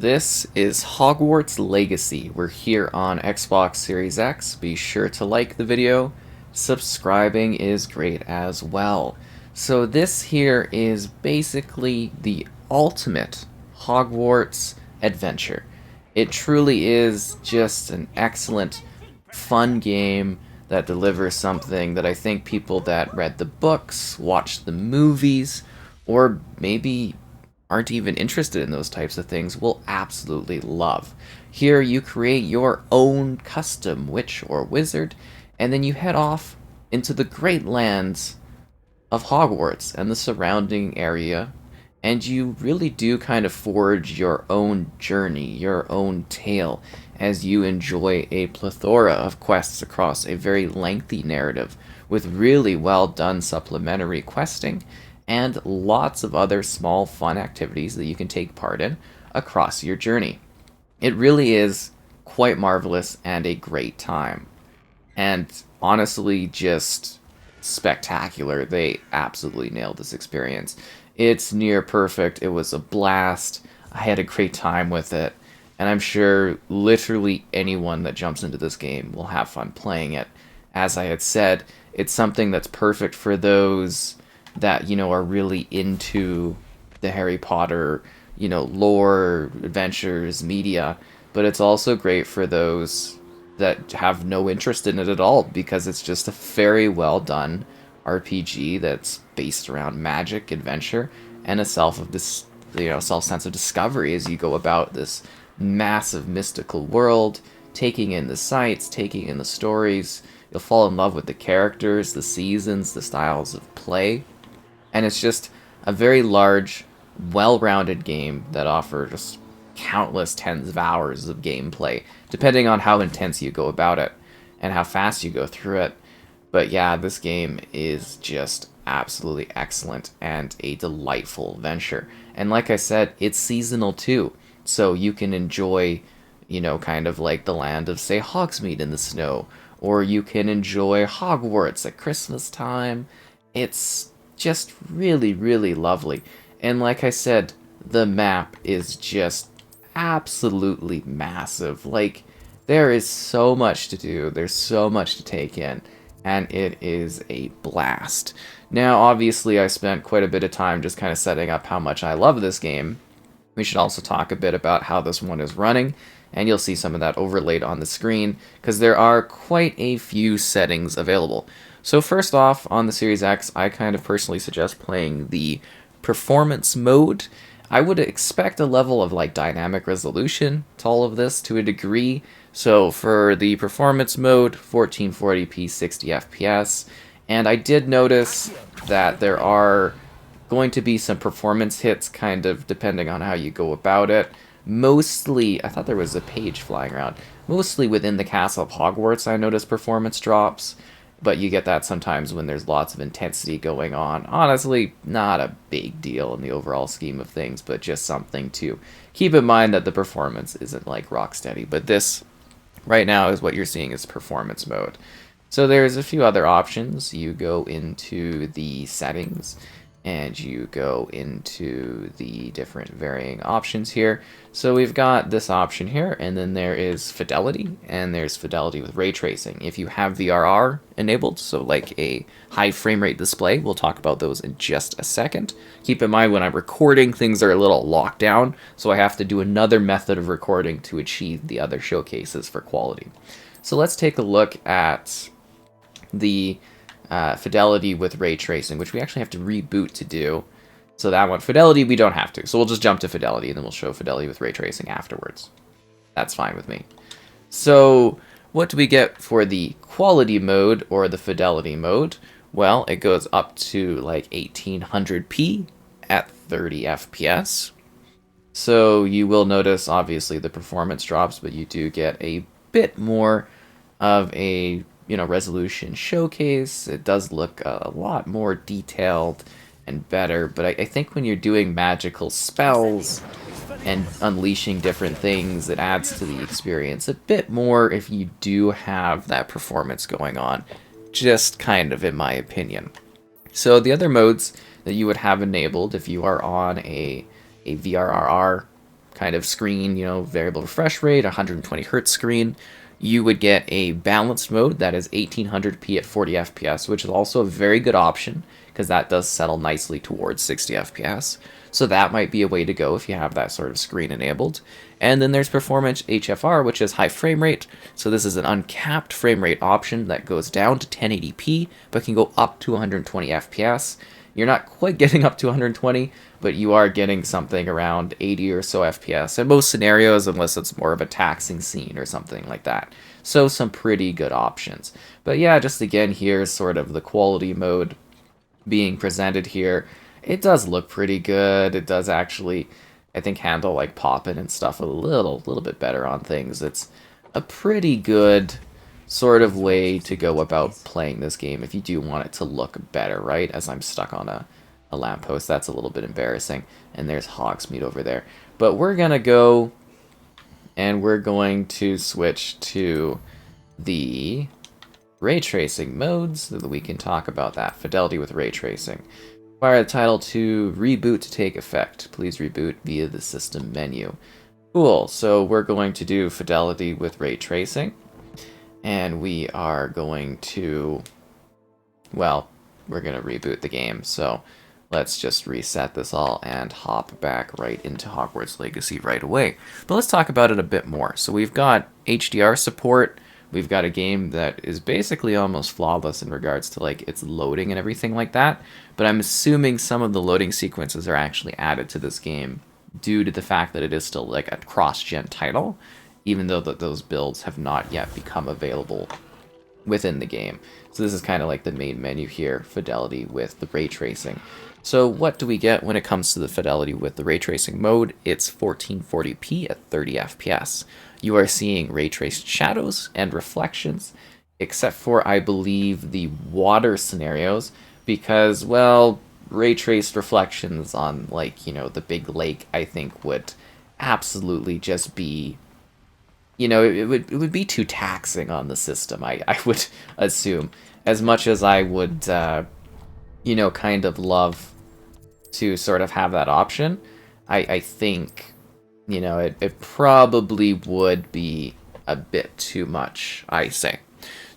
This is Hogwarts Legacy. We're here on Xbox Series X. Be sure to like the video. Subscribing is great as well. So this here is basically the ultimate Hogwarts adventure. It truly is just an excellent, fun game that delivers something that I think people that read the books, watched the movies, or maybe aren't even interested in those types of things will absolutely love. Here you create your own custom witch or wizard, and then you head off into the great lands of Hogwarts and the surrounding area, and you really do kind of forge your own journey, your own tale, as you enjoy a plethora of quests across a very lengthy narrative with really well done supplementary questing and lots of other small fun activities that you can take part in across your journey. It really is quite marvelous and a great time. And honestly, just spectacular. They absolutely nailed this experience. It's near perfect. It was a blast. I had a great time with it. And I'm sure literally anyone that jumps into this game will have fun playing it. As I had said, it's something that's perfect for those that, are really into the Harry Potter, lore, adventures, media. But it's also great for those that have no interest in it at all, because it's just a very well done RPG that's based around magic, adventure, and a self sense of discovery as you go about this massive mystical world, taking in the sights, taking in the stories. You'll fall in love with the characters, the seasons, the styles of play, and it's just a very large, well-rounded game that offers countless tens of hours of gameplay, depending on how intense you go about it and how fast you go through it. But yeah, this game is just absolutely excellent and a delightful venture. And like I said, it's seasonal too, so you can enjoy, kind of like the land of, say, Hogsmeade in the snow, or you can enjoy Hogwarts at Christmas time. It's just really, really lovely. And like I said, the map is just absolutely massive. Like, there is so much to do, there's so much to take in, and it is a blast. Now, obviously, I spent quite a bit of time just kind of setting up how much I love this game. We should also talk a bit about how this one is running, and you'll see some of that overlaid on the screen, because there are quite a few settings available. So first off, on the Series X, I kind of personally suggest playing the performance mode. I would expect a level of dynamic resolution to all of this to a degree. So for the performance mode, 1440p 60 FPS, and I did notice that there are going to be some performance hits kind of depending on how you go about it. Mostly, I thought there was a page flying around. Mostly within the Castle of Hogwarts I noticed performance drops, but you get that sometimes when there's lots of intensity going on. Honestly, not a big deal in the overall scheme of things, but just something to keep in mind that the performance isn't rock steady. But this, right now, is what you're seeing is performance mode. So there's a few other options. You go into the settings, and you go into the different varying options here. So we've got this option here, and then there is Fidelity, and there's Fidelity with ray tracing. If you have VRR enabled, so like a high frame rate display, we'll talk about those in just a second. Keep in mind when I'm recording, things are a little locked down, so I have to do another method of recording to achieve the other showcases for quality. So let's take a look at the Fidelity with ray tracing, which we actually have to reboot to do. So that one, Fidelity, we don't have to. So we'll just jump to Fidelity, and then we'll show Fidelity with ray tracing afterwards. That's fine with me. So what do we get for the quality mode or the Fidelity mode? Well, it goes up to 1800p at 30 FPS. So you will notice, obviously, the performance drops, but you do get a bit more of a resolution showcase. It does look a lot more detailed and better, but I think when you're doing magical spells and unleashing different things, it adds to the experience a bit more if you do have that performance going on, just kind of in my opinion. So the other modes that you would have enabled if you are on a VRR kind of screen, variable refresh rate, 120 hertz screen, you would get a balanced mode that is 1800p at 40 FPS, which is also a very good option because that does settle nicely towards 60 FPS. So that might be a way to go if you have that sort of screen enabled. And then there's Performance HFR, which is high frame rate. So this is an uncapped frame rate option that goes down to 1080p, but can go up to 120 FPS. You're not quite getting up to 120, but you are getting something around 80 or so FPS in most scenarios, unless it's more of a taxing scene or something like that. So some pretty good options. But yeah, just again, here's sort of the quality mode being presented here. It does look pretty good. It does actually, I think, handle like popping and stuff a little bit better on things. It's a pretty good sort of way to go about playing this game if you do want it to look better, right? As I'm stuck on a lamppost, that's a little bit embarrassing. And there's Hogsmeade over there. But we're gonna go and we're going to switch to the ray tracing modes so that we can talk about that. Fidelity with ray tracing. Require the title to reboot to take effect. Please reboot via the system menu. Cool, so we're going to do fidelity with ray tracing. And we are going to, well, we're going to reboot the game. So let's just reset this all and hop back right into Hogwarts Legacy right away. But let's talk about it a bit more. So we've got HDR support. We've got a game that is basically almost flawless in regards to like its loading and everything like that. But I'm assuming some of the loading sequences are actually added to this game due to the fact that it is still like a cross-gen title, even though those builds have not yet become available within the game. So this is kind of like the main menu here, fidelity with the ray tracing. So what do we get when it comes to the fidelity with the ray tracing mode? It's 1440p at 30 FPS. You are seeing ray traced shadows and reflections, except for, I believe, the water scenarios, because, well, ray traced reflections on, like, the big lake, I think would absolutely just be, it would be too taxing on the system, I would assume. As much as I would, kind of love to sort of have that option, I think, it probably would be a bit too much, I say.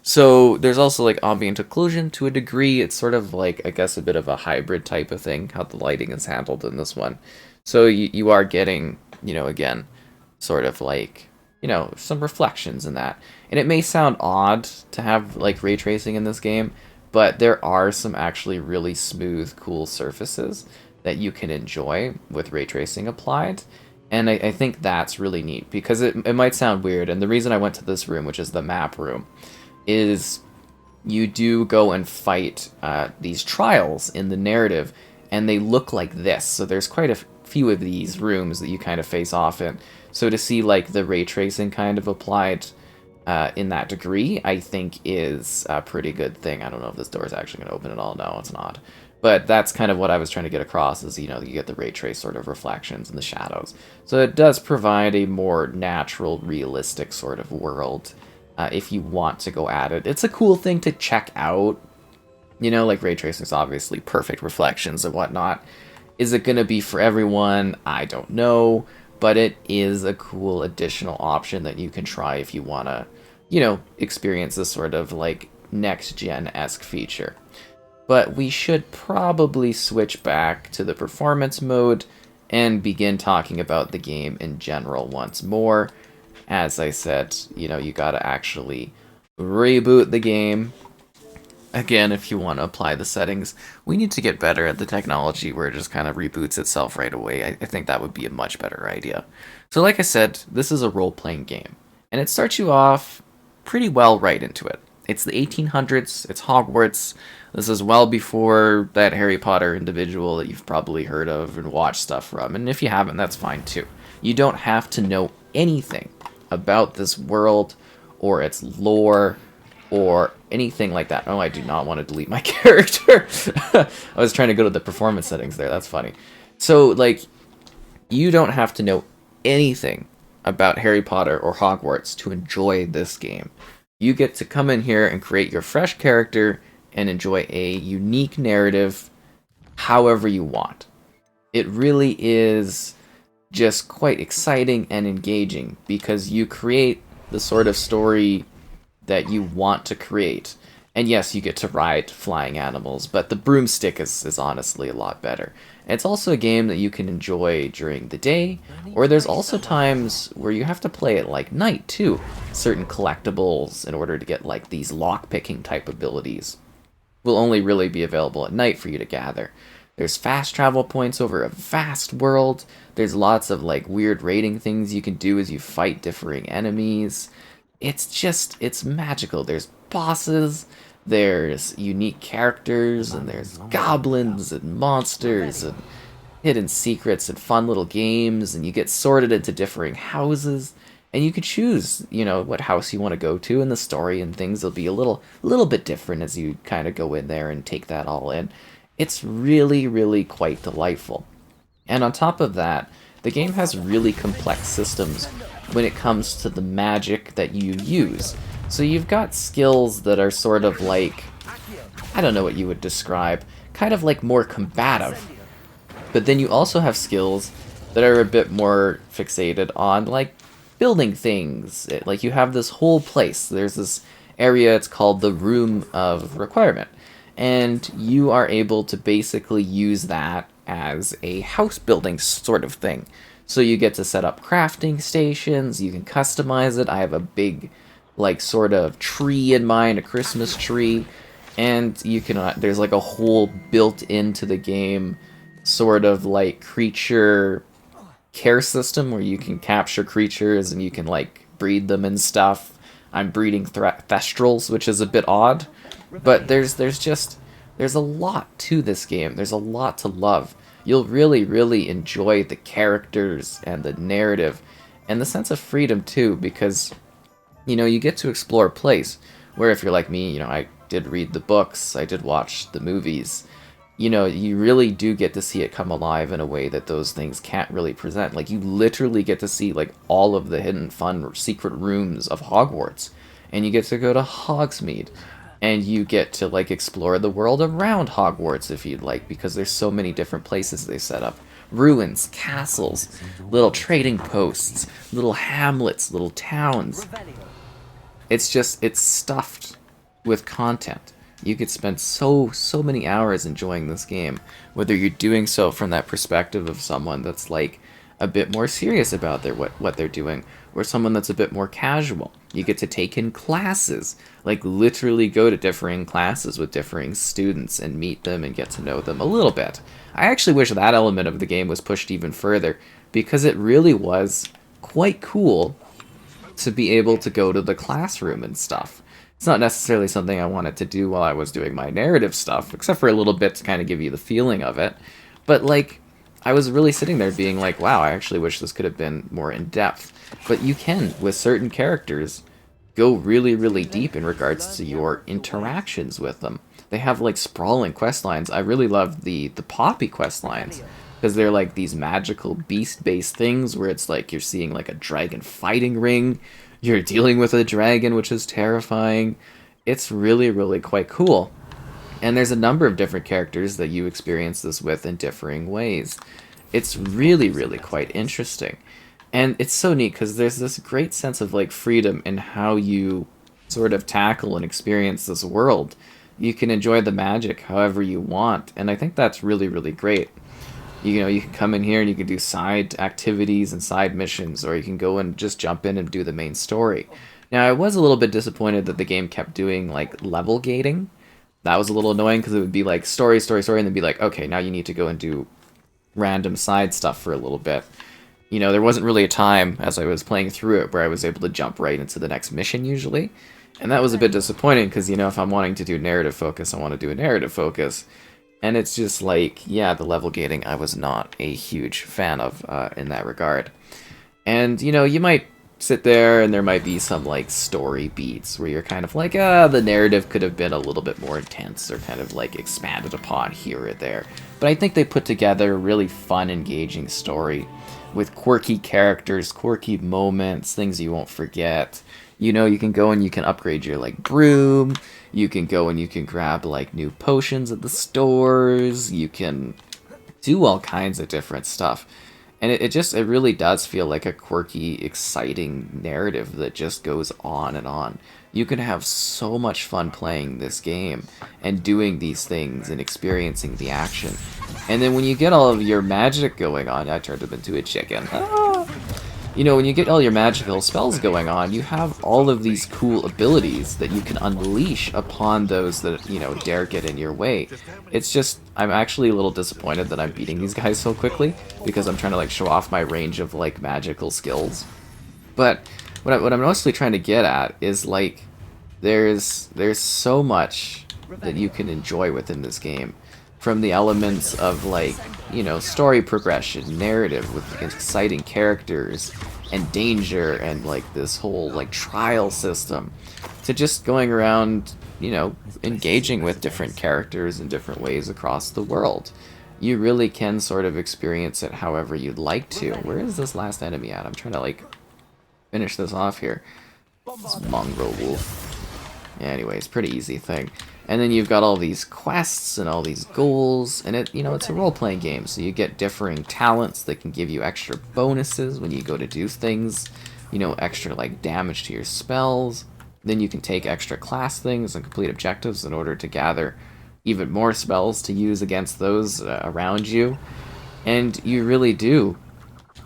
So there's also like ambient occlusion to a degree. It's sort of like, I guess, a bit of a hybrid type of thing, how the lighting is handled in this one. So you are getting, again, sort of like, some reflections in that. And it may sound odd to have like ray tracing in this game, but there are some actually really smooth, cool surfaces that you can enjoy with ray tracing applied. And I think that's really neat, because it might sound weird, and the reason I went to this room, which is the map room, is you do go and fight these trials in the narrative, and they look like this. So there's quite a few of these rooms that you kind of face off in. So to see like the ray tracing kind of applied in that degree, I think is a pretty good thing. I don't know if this door is actually going to open at all. No, it's not. But that's kind of what I was trying to get across is, you get the ray trace sort of reflections and the shadows. So it does provide a more natural, realistic sort of world if you want to go at it. It's a cool thing to check out. Like ray tracing is obviously perfect reflections and whatnot. Is it going to be for everyone? I don't know. But it is a cool additional option that you can try if you want to, experience this sort of like next-gen-esque feature. But we should probably switch back to the performance mode and begin talking about the game in general once more. As I said, you gotta actually reboot the game. Again, if you want to apply the settings, we need to get better at the technology where it just kind of reboots itself right away. I think that would be a much better idea. So like I said, this is a role-playing game, and it starts you off pretty well right into it. It's the 1800s, it's Hogwarts. This is well before that Harry Potter individual that you've probably heard of and watched stuff from. And if you haven't, that's fine too. You don't have to know anything about this world or its lore or anything like that. Oh, I do not want to delete my character. I was trying to go to the performance settings there. That's funny. So, like, you don't have to know anything about Harry Potter or Hogwarts to enjoy this game. You get to come in here and create your fresh character and enjoy a unique narrative however you want. It really is just quite exciting and engaging because you create the sort of story that you want to create. And yes, you get to ride flying animals, but the broomstick is honestly a lot better. And it's also a game that you can enjoy during the day, or there's also times where you have to play at like night too. Certain collectibles in order to get like these lock-picking type abilities will only really be available at night for you to gather. There's fast travel points over a vast world. There's lots of like weird raiding things you can do as you fight differing enemies. It's magical. There's bosses, there's unique characters, and there's goblins and monsters and hidden secrets and fun little games, and you get sorted into differing houses, and you can choose, what house you want to go to, and the story and things will be a little bit different as you kind of go in there and take that all in. It's really, really quite delightful. And on top of that, the game has really complex systems when it comes to the magic that you use. So you've got skills that are sort of like, I don't know what you would describe, kind of like more combative. But then you also have skills that are a bit more fixated on like building things. Like you have this whole place. There's this area, it's called the Room of Requirement. And you are able to basically use that as a house building sort of thing. So you get to set up crafting stations, you can customize it. I have a big, like, sort of tree in mind, a Christmas tree, and you can, there's like a whole built into the game sort of like creature care system where you can capture creatures and you can like breed them and stuff. I'm breeding Thestrals, which is a bit odd, but there's a lot to this game. There's a lot to love. You'll really, really enjoy the characters and the narrative and the sense of freedom too, because you get to explore a place where, if you're like me, I did read the books, I did watch the movies, you really do get to see it come alive in a way that those things can't really present. Like, you literally get to see, like, all of the hidden fun secret rooms of Hogwarts, and you get to go to Hogsmeade, and you get to, like, explore the world around Hogwarts if you'd like, because there's so many different places they set up. Ruins, castles, little trading posts, little hamlets, little towns. It's stuffed with content. You could spend so many hours enjoying this game, whether you're doing so from that perspective of someone that's like a bit more serious about what they're doing, or someone that's a bit more casual. You get to take in classes, like literally go to differing classes with differing students and meet them and get to know them a little bit. I actually wish that element of the game was pushed even further, because it really was quite cool to be able to go to the classroom and stuff. It's not necessarily something I wanted to do while I was doing my narrative stuff, except for a little bit to kind of give you the feeling of it. But, like, I was really sitting there being like, wow, I actually wish this could have been more in-depth. But you can, with certain characters, go really, really deep in regards to your interactions with them. They have, like, sprawling quest lines. I really love the Poppy quest lines, because they're, like, these magical beast-based things where it's like you're seeing, like, a dragon fighting ring. You're dealing with a dragon, which is terrifying. It's really, really quite cool. And there's a number of different characters that you experience this with in differing ways. It's really, really quite interesting. And it's so neat because there's this great sense of like freedom in how you sort of tackle and experience this world. You can enjoy the magic however you want, and I think that's really, really great. You can come in here and you can do side activities and side missions, or you can go and just jump in and do the main story. Now, I was a little bit disappointed that the game kept doing like level gating. That was a little annoying because it would be like story, story, story, and then be like, okay, now you need to go and do random side stuff for a little bit. There wasn't really a time as I was playing through it where I was able to jump right into the next mission usually. And that was a bit disappointing because, if I'm wanting to do narrative focus, I want to do a narrative focus. And it's just like, yeah, the level gating I was not a huge fan of in that regard. And, you might sit there and there might be some, like, story beats where you're kind of like, the narrative could have been a little bit more intense or kind of, like, expanded upon here or there. But I think they put together a really fun, engaging story with quirky characters, quirky moments, things you won't forget. You can go and you can upgrade your, like, broom. You can go and you can grab, like, new potions at the stores. You can do all kinds of different stuff. And it really does feel like a quirky, exciting narrative that just goes on and on. You can have so much fun playing this game and doing these things and experiencing the action. And then when you get all of your magic going on, I turned him into a chicken. Ah! You know, when you get all your magical spells going on, you have all of these cool abilities that you can unleash upon those that, you know, dare get in your way. It's just, I'm actually a little disappointed that I'm beating these guys so quickly, because I'm trying to, like, show off my range of, like, magical skills. But what I'm mostly trying to get at is, like, there's so much that you can enjoy within this game. From the elements of, like, you know, story progression, narrative with exciting characters, and danger, and, like, this whole, like, trial system, to just going around, you know, engaging with different characters in different ways across the world. You really can sort of experience it however you'd like to. Where is this last enemy at? I'm trying to, like, finish this off here. This mongrel wolf. Anyways, pretty easy thing. And then you've got all these quests and all these goals, and it, you know, it's a role-playing game, so you get differing talents that can give you extra bonuses when you go to do things, you know, extra, like, damage to your spells. Then you can take extra class things and complete objectives in order to gather even more spells to use against those around you. And you really do,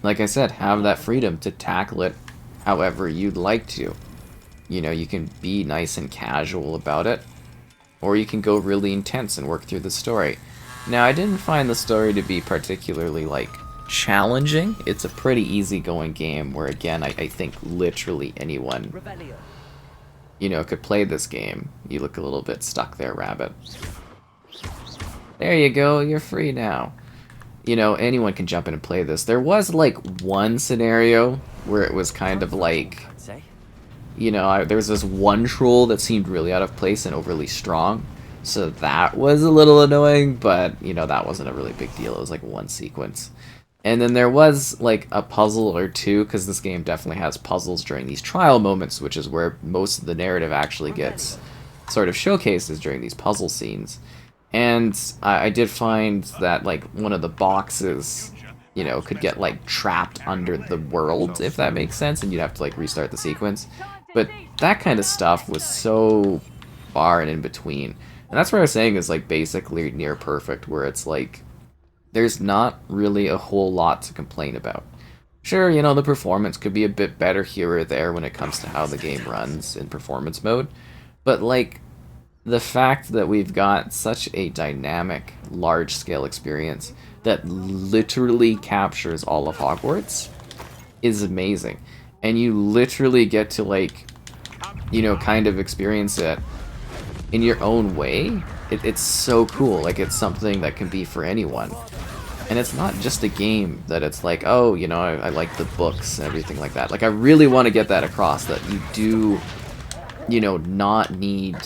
like I said, have that freedom to tackle it however you'd like to. You know, you can be nice and casual about it, or you can go really intense and work through the story. Now, I didn't find the story to be particularly, like, challenging. It's a pretty easygoing game where, again, I think literally anyone, you know, could play this game. You look a little bit stuck there, Rabbit. There you go, you're free now. You know, anyone can jump in and play this. There was, like, one scenario where it was kind of like, you know, there was this one troll that seemed really out of place and overly strong, so that was a little annoying, but, you know, that wasn't a really big deal. It was like one sequence. And then there was, like, a puzzle or two, because this game definitely has puzzles during these trial moments, which is where most of the narrative actually gets sort of showcases during these puzzle scenes. And I did find that, like, one of the boxes, you know, could get, like, trapped under the world, if that makes sense, and you'd have to, like, restart the sequence. But that kind of stuff was so far and in between. And that's what I was saying is, like, basically near perfect, where it's like, there's not really a whole lot to complain about. Sure, you know, the performance could be a bit better here or there when it comes to how the game runs in performance mode, but, like, the fact that we've got such a dynamic, large-scale experience that literally captures all of Hogwarts is amazing. And you literally get to, like, you know, kind of experience it in your own way. It's so cool. Like, it's something that can be for anyone. And it's not just a game that it's like, oh, you know, I like the books and everything like that. Like, I really want to get that across, that you do, you know, not need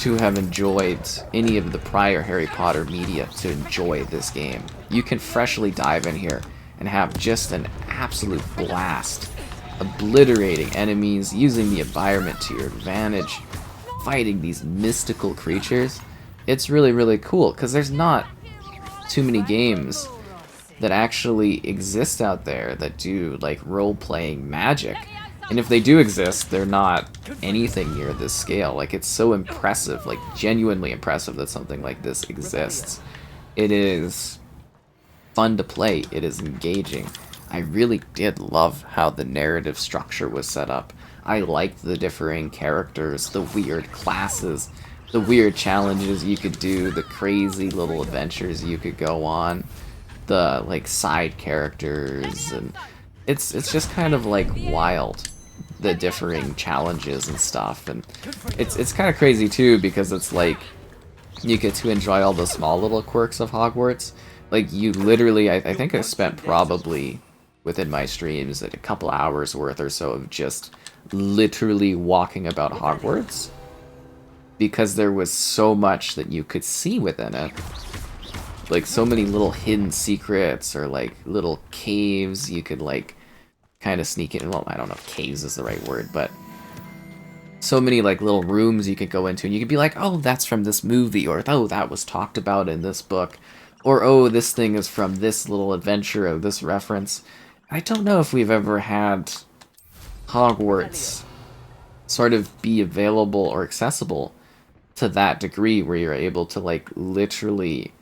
to have enjoyed any of the prior Harry Potter media to enjoy this game. You can freshly dive in here and have just an absolute blast, obliterating enemies, using the environment to your advantage, fighting these mystical creatures. It's really, really cool, because there's not too many games that actually exist out there that do, like, role-playing magic. And if they do exist, they're not anything near this scale. Like, it's so impressive, like, genuinely impressive that something like this exists. It is fun to play. It is engaging. I really did love how the narrative structure was set up. I liked the differing characters, the weird classes, the weird challenges you could do, the crazy little adventures you could go on, the, like, side characters, and it's just kind of, like, wild, the differing challenges and stuff. And it's kind of crazy too, because it's like you get to enjoy all the small little quirks of Hogwarts. Like, you literally, I think I spent probably within my streams like a couple hours worth or so of just literally walking about Hogwarts, because there was so much that you could see within it. Like, so many little hidden secrets, or, like, little caves you could, like, kind of sneak in. Well, I don't know if caves is the right word, but so many, like, little rooms you could go into, and you could be like, oh, that's from this movie, or oh, that was talked about in this book, Or, oh, this thing is from this little adventure of this reference. I don't know if we've ever had Hogwarts sort of be available or accessible to that degree where you're able to, like, literally,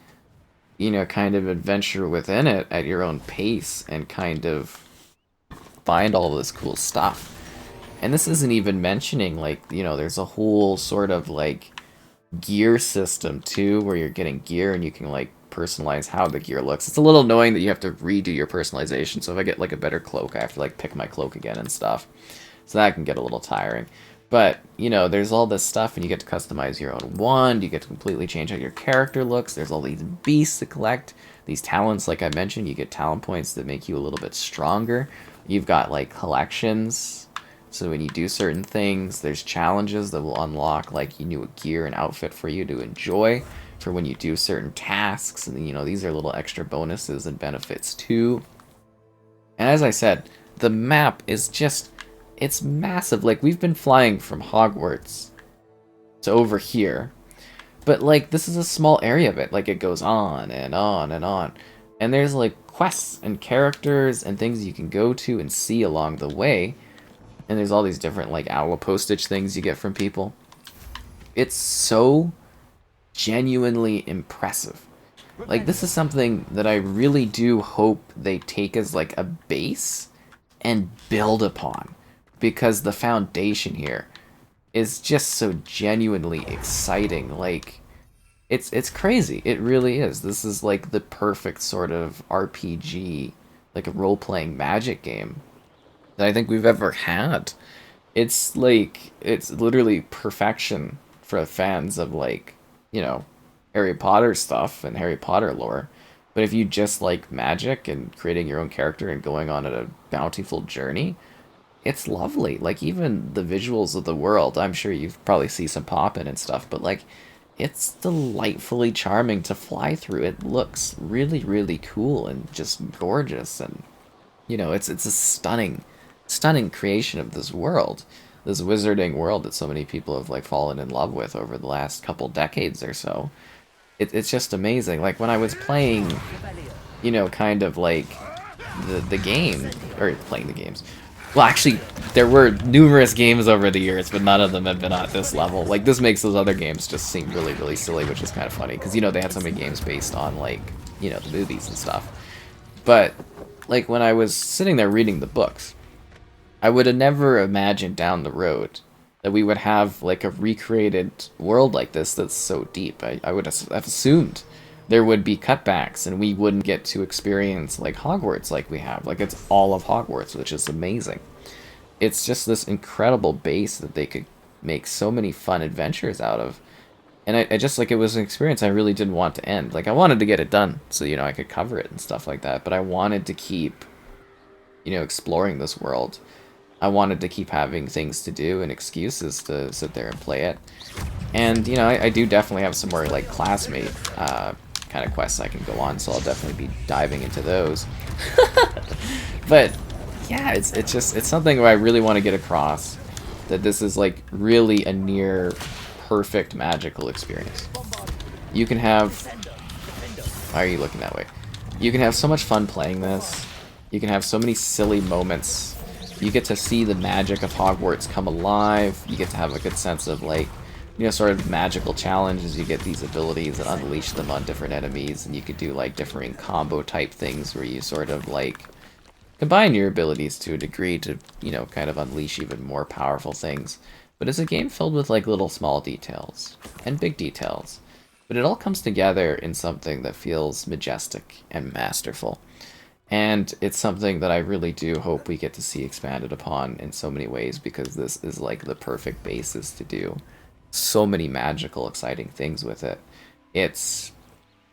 kind of adventure within it at your own pace and kind of find all this cool stuff. And this isn't even mentioning, like, there's a whole sort of, like, gear system, too, where you're getting gear and you can, like, personalize how the gear looks. It's a little annoying that you have to redo your personalization, so if I get, like, a better cloak, I have to, like, pick my cloak again and stuff. So that can get a little tiring. But, there's all this stuff, and you get to customize your own wand, you get to completely change how your character looks, there's all these beasts to collect, these talents, like I mentioned, you get talent points that make you a little bit stronger. You've got, like, collections, so when you do certain things, there's challenges that will unlock, like, new gear and outfit for you to enjoy for when you do certain tasks, and, these are little extra bonuses and benefits, too. And as I said, the map is just... it's massive. Like, we've been flying from Hogwarts to over here, but, like, this is a small area of it. Like, it goes on and on and on. And there's, like, quests and characters and things you can go to and see along the way. And there's all these different, like, owl postage things you get from people. It's so genuinely impressive. Like, this is something that I really do hope they take as, like, a base and build upon. Because the foundation here is just so genuinely exciting. Like, it's crazy. It really is. This is like the perfect sort of RPG, like a role-playing magic game that I think we've ever had. It's like, it's literally perfection for fans of, like, Harry Potter stuff and Harry Potter lore. But if you just like magic and creating your own character and going on a bountiful journey, it's lovely. Like, even the visuals of the world, I'm sure you've probably seen some pop-in and stuff, but, like, it's delightfully charming to fly through. It looks really, really cool and just gorgeous, and, it's a stunning creation of this world, this wizarding world that so many people have, like, fallen in love with over the last couple decades or so. It's just amazing. Like, when I was playing, kind of, like, the game, or playing the games, well, actually, there were numerous games over the years, but none of them have been at this level. Like, this makes those other games just seem really, really silly, which is kind of funny. Because, they had so many games based on, like, the movies and stuff. But, like, when I was sitting there reading the books, I would have never imagined down the road that we would have, like, a recreated world like this that's so deep. I would have assumed there would be cutbacks and we wouldn't get to experience, like, Hogwarts like we have. Like, it's all of Hogwarts, which is amazing. It's just this incredible base that they could make so many fun adventures out of. And I just, like, it was an experience I really didn't want to end. Like, I wanted to get it done so, I could cover it and stuff like that. But I wanted to keep, exploring this world. I wanted to keep having things to do and excuses to sit there and play it. And, I do definitely have some more, like, classmate kind of quests I can go on, so I'll definitely be diving into those. But yeah, it's something where I really want to get across that this is, like, really a near perfect magical experience. You can have... Why are you looking that way? You can have so much fun playing this. You can have so many silly moments. You get to see the magic of Hogwarts come alive. You get to have a good sense of, like, sort of magical challenges. You get these abilities and unleash them on different enemies, and you could do, like, differing combo type things where you sort of, like, combine your abilities to a degree to, kind of unleash even more powerful things. But it's a game filled with, like, little small details and big details. But it all comes together in something that feels majestic and masterful. And it's something that I really do hope we get to see expanded upon in so many ways, because this is, like, the perfect basis to do so many magical, exciting things with it. It's,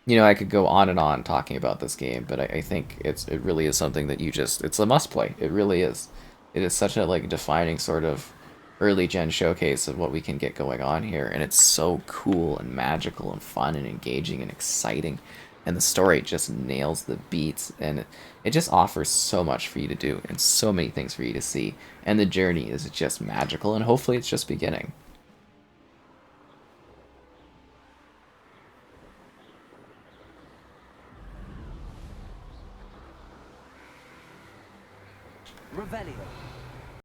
I could go on and on talking about this game, but I think it really is something that it's a must-play. It really is. It is such a, like, defining sort of early-gen showcase of what we can get going on here, and it's so cool and magical and fun and engaging and exciting, and the story just nails the beats, and it just offers so much for you to do and so many things for you to see, and the journey is just magical, and hopefully it's just beginning.